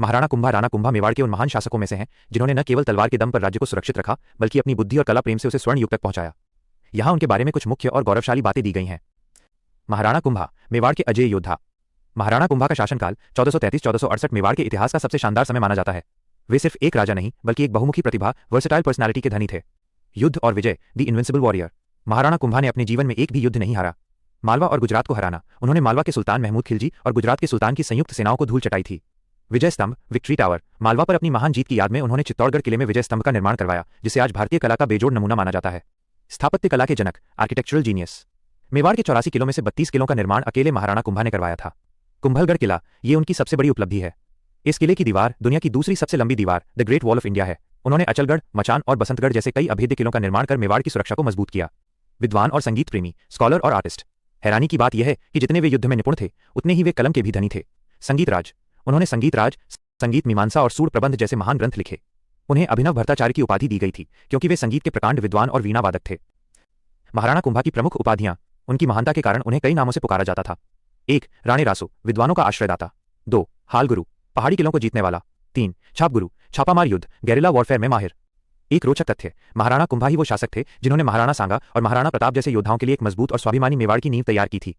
महाराणा कुंभा राणा कुंभा मेवाड़ के उन महान शासकों में से हैं जिन्होंने न केवल तलवार के दम पर राज्य को सुरक्षित रखा बल्कि अपनी बुद्धि और कला प्रेम से उसे स्वर्ण युग तक पहुंचाया। यहाँ उनके बारे में कुछ मुख्य और गौरवशाली बातें दी गई हैं। महाराणा कुंभा मेवाड़ के अजेय योद्धा। महाराणा कुंभा का शासनकाल 1433-1468 मेवाड़ के इतिहास का सबसे शानदार समय माना जाता है। वे सिर्फ एक राजा नहीं बल्कि एक बहुमुखी प्रतिभा वर्सेटाइल पर्सनालिटी के धनी थे। युद्ध और विजय, the invincible warrior. Maharana Kumbha ने अपने जीवन में एक भी युद्ध नहीं हारा। मालवा और गुजरात को हराना, उन्होंने मालवा के सुल्तान महमूद खिलजी और गुजरात के सुल्तान की संयुक्त सेनाओं को धूल चटाई थी। विजय स्तंभ, विक्ट्री टावर। मालवा पर अपनी महान जीत की याद में उन्होंने चित्तौड़गढ़ किले में विजय स्तंभ का निर्माण करवाया, जिसे आज भारतीय कला का बेजोड़ नमूना माना जाता है। स्थापत्य कला के जनक, आर्किटेक्चरल जीनियस। मेवाड़ के 84 किलों में से 32 किलों का निर्माण अकेले महाराणा कुंभा ने करवाया था। कुंभलगढ़ किला, ये उनकी सबसे बड़ी उपलब्धि है। इस किले की दीवार दुनिया की दूसरी सबसे लंबी दीवार, the great wall of India है। उन्होंने अचलगढ़, मचान और बसंतगढ़ जैसे कई अभेद्य किलों का निर्माण कर मेवाड़ की सुरक्षा को मजबूत किया। विद्वान और संगीत प्रेमी, स्कॉलर और आर्टिस्ट। हैरानी की बात यह है कि जितने वे युद्ध में निपुण थे उतने ही वे कलम के भी धनी थे। संगीत राज, उन्होंने संगीत राज, संगीत मीमांसा और सूर प्रबंध जैसे महान ग्रंथ लिखे। उन्हें अभिनव भट्टाचार्य की उपाधि दी गई थी क्योंकि वे संगीत के प्रकांड विद्वान और वीणा वादक थे। महाराणा कुंभा की प्रमुख उपाधियां, उनकी महानता के कारण उन्हें कई नामों से पुकारा जाता था। 1. राणे रासो, विद्वानों का आश्रयदाता। 2. हाल गुरु, पहाड़ी किलों को जीतने वाला। 3. छाप गुरु, छापामार युद्ध, गेरिला वॉरफेयर में माहिर। एक रोचक तथ्य, महाराणा कुंभा ही वो शासक थे जिन्होंने महाराणा सांगा और महाराणा प्रताप जैसे योद्धाओं के लिए एक मजबूत और स्वाभिमानी मेवाड़ की नींव तैयार की थी।